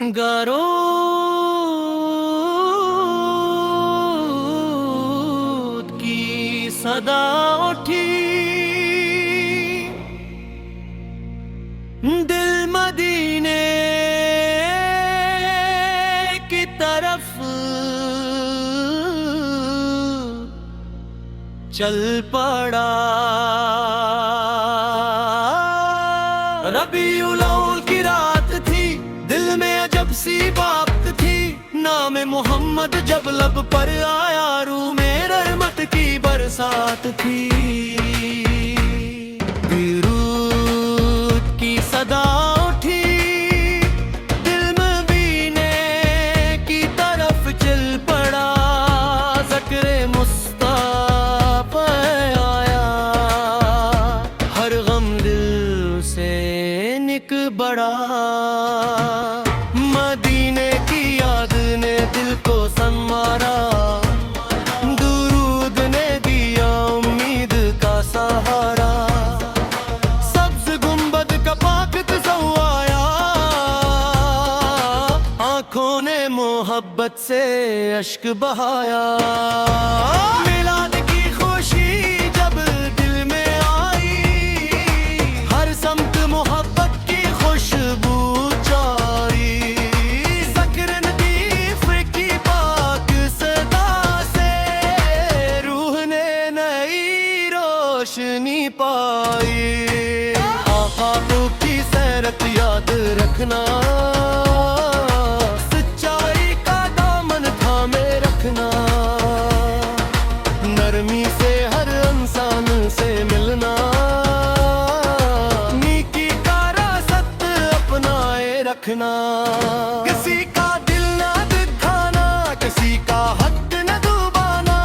गरोद की सदा उठी, दिल मदीने की तरफ चल पड़ा। रबीउल अव्वल की रात थी, दिल में अजब सी बात थी। नाम मोहम्मद जब लब पर आया, रूह में रहमत की बरसात थी। दुरूद की सदा उठी, दिल मदीने की तरफ चल पड़ा। ज़िक्र मुस्तफ़ा आया, हर गम दिल से निक बड़ा। मदीने की याद ने दिल को संवारा, दुरूद ने दिया उम्मीद का सहारा। सब्ज़ गुंबद का पाक तज़व्वुर, आँखों ने मोहब्बत से अश्क बहाया। मिलाद की खुशी जब दिल में आई, हर समत मोहब्बत की खुशबू जारी। ज़िक्र लतीफ़ की पाक सदा से रूह ने नई रोशनी पाई। आका की सीरत याद रखना, सच्चाई का दामन थामे रखना। नरमी से हर इंसान से मिलना, नीकी का रास्ता अपनाए रखना। किसी का दिल ना दुखाना, किसी का हक न डुबाना।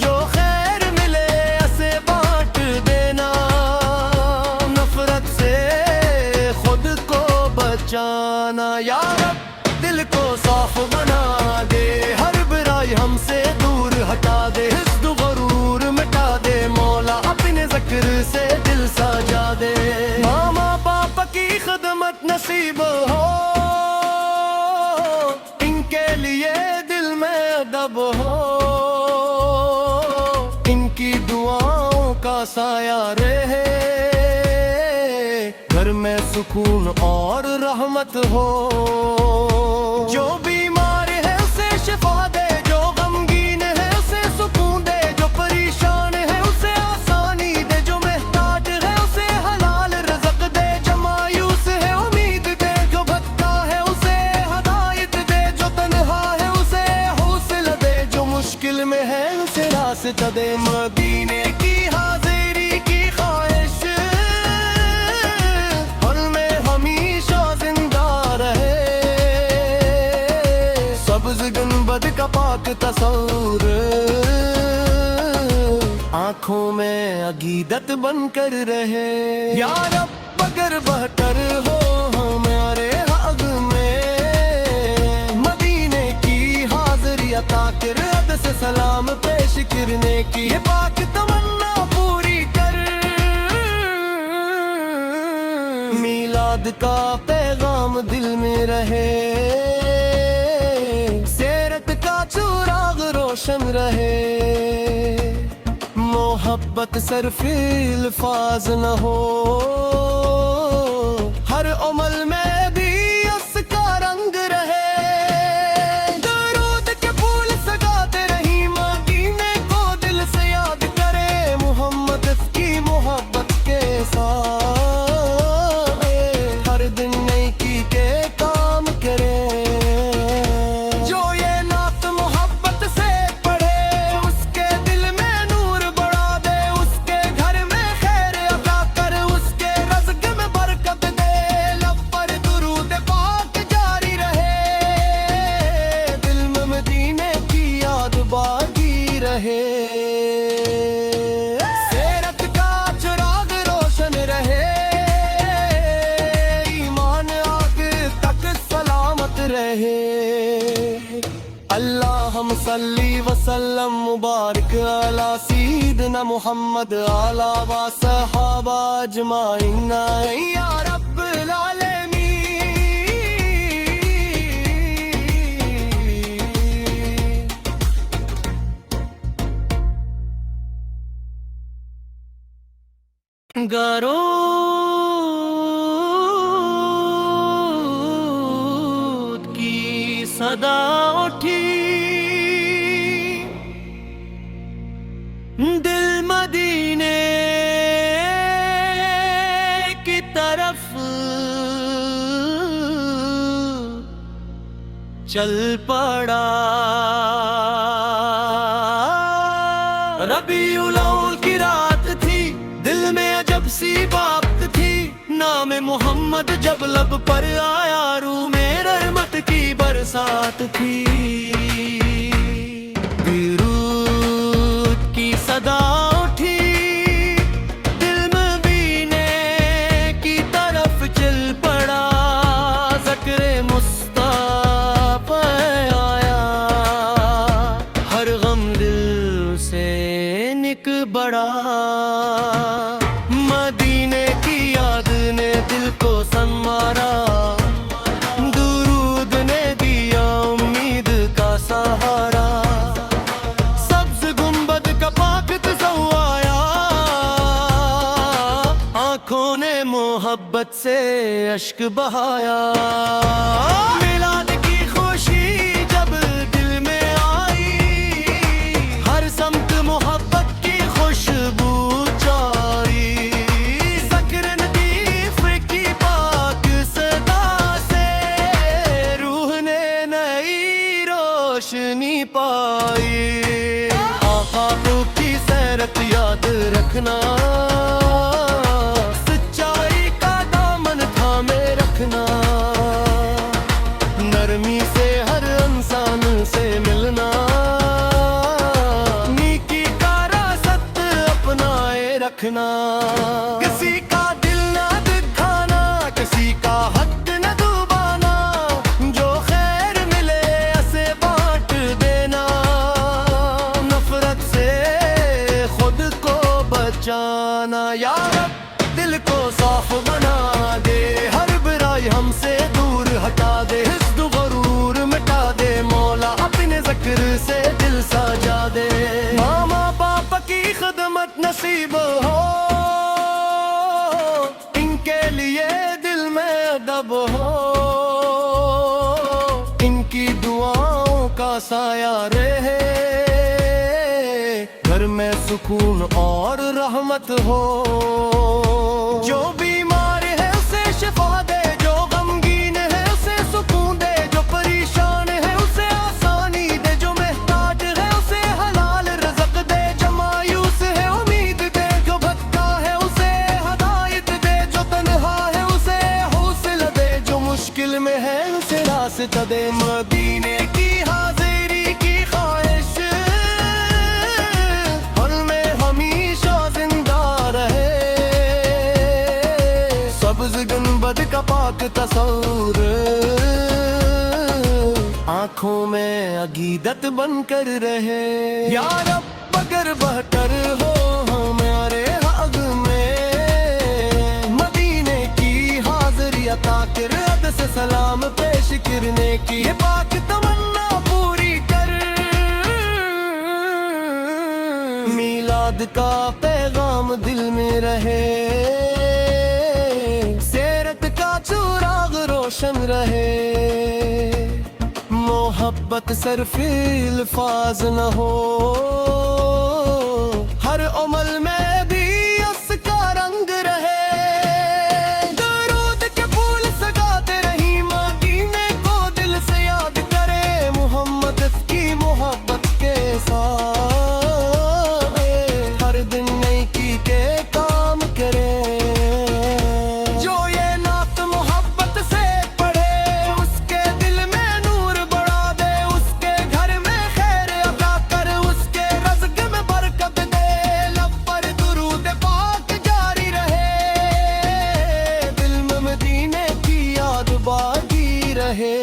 जो खैर मिले उसे बांट देना, नफरत से खुद को बचाना। या रब दिल को साफ बना दे, हर बुराई हमसे दूर हटा दे। हिस्द गरूर मिटा दे, मौला अपने ज़िक्र से दिल सजा दे। मामा बाप की खिदमत नसीब हो, इनके लिए दिल में अदब हो। इनकी दुआओं का साया रहे, घर में सुकून और रहमत हो। जो बीमार है उसे शिफा दे, जो गमगीन है उसे सुकून दे। जो परेशान है उसे आसानी दे, जो महताज है उसे हलाल रिज़्क़ दे। जो मायूस है उम्मीद दे, जो भटका है उसे हिदायत दे। जो तन्हा है उसे हौसला दे, जो मुश्किल में है उसे रास्ता दे। मदीने की हाज़िरी की ख्वाहिश हर में हमेशा जिंदा रहे। सब्ज़ गुंबद का पाक तस्वुर आँखों में अकीदत बनकर रहे। या रब अगर बहतर हो हमारे हक़ में, मदीने की हाज़िरी अता कर। अद से सलाम पेश करने की ये पाक तमन्ना पूरी कर। मिलाद का पैगाम दिल में रहे, सीरत का चिराग रोशन रहे। मोहब्बत सिर्फ अल्फाज न हो, हर अमल में भी उसका रंग रहे। दुरूद के फूल सजाते रही, मदीने को दिल से याद करे। मोहम्मद की मोहब्बत के साथ हर दिन नेकी के काम करे। जो ये नात मोहब्बत से पढ़े, उसके दिल में नूर बढ़ा दे। उसके घर में खैर अता कर, उसके रज़्क़ में बरकत दे। लब पर दुरूद पाक जारी रहे, दिल में मदीने की याद बाकी रहे। सीरत का चिराग रोशन रहे, ईमान आगे तक सलामत रहे। अल्लाहुम सल्ली वसल्लम मुबारक अला सय्यिदना मुहम्मद अला व सहाबा अजमाइन। या रब्बुल आलमीन गरूद की सदा उठी, दिल मदीने की तरफ चल पड़ा। रबीउल अव्वल की रात थी, दिल में अजब सी बात थी, नाम मोहम्मद जब लब पर आया, रूह में रहमत की बरसात थी। दुरूद की सदा उठी, दिल मदीने की तरफ चल पड़ा, ज़िक्र मुस्तफ़ा आया, हर गम दिल से निक बड़ा। मदीने की याद ने दिल को संवारा, दुरूद ने दिया उम्मीद का सहारा, सब्ज़ गुंबद का पाक तज़व्वाया, आँखों ने मोहब्बत से अश्क बहाया। मिलाद की खुशी जब दिल में आई, हर समत मोहब्बत की खुशबू छाई, ज़िक्र लतीफ़ की पाक सदा से रूह ने नई रोशनी पाई। आका की सीरत याद रखना, सच्चाई का दामन थामे रखना, नरमी से हर इंसान से मिलना, नीकी का रासत अपनाए रखना, किसी का दिल ना दिखाना, किसी का हक न डुबाना, जो खैर मिले उसे बांट देना, नफरत से खुद को बचाना। या रब दिल को साफ बना दे, हर बुराई हमसे दूर हटा दे, हिस्द गरूर मिटा दे, मौला अपने ज़िक्र से दिल सजा दे। मामा पापा की खिदमत नसीब हो, इनके लिए दिल में अदब हो, इनकी दुआओं का साया रहे, घर में सुकून और रहमत हो। जो बीमार है उसे शिफा दे, जो गमगीन है उसे सुकून दे, जो परेशान है उसे आसानी दे, जो महताज है उसे हलाल रिज़्क़ दे, जो मायूस है उम्मीद दे, जो भटका है उसे हदायत दे, जो तन्हा है उसे हौसला दे, जो मुश्किल में है उसे रास्ता दे। मदीने की हाज़िरी की ख्वाहिश हर में हमेशा जिंदा रहे, सब्ज़ गुंबद का पाक तस्वुर आँखों में अकीदत बनकर रहे। या रब अगर बहतर हो हमारे हक़ में, मदीने की हाज़िरी अता कर, अद से सलाम पेश करने की ये पाक तमन्ना पूरी कर। मीलाद का पैगाम दिल में रहे, सीरत का चिराग रोशन रहे, मोहब्बत सिर्फ अल्फाज न हो, हर अमल में भी उसका रंग रहे। दुरूद के फूल सजाते रही, मदीने को दिल से याद करे, मोहम्मद की मोहब्बत के साथ हर दिन नेकी के काम करे। जो ये नात मोहब्बत से पढ़े, उसके दिल में नूर बढ़ा दे, उसके घर में खैर अता कर, उसके रज़्क़ में बरकत दे, लब पर दुरूद पाक जारी रहे, दिल में मदीने की याद बाकी रहे।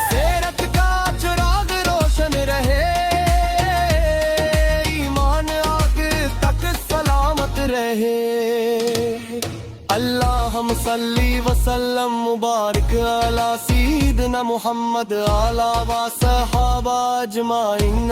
सीरत का चिराग रोशन रहे, ईमान आग तक सलामत रहे। अल्लाहुम्म सल्ली वसल्लम मुबारक अला सय्यिदना मुहम्मद अला व सहाबा अजमाइन।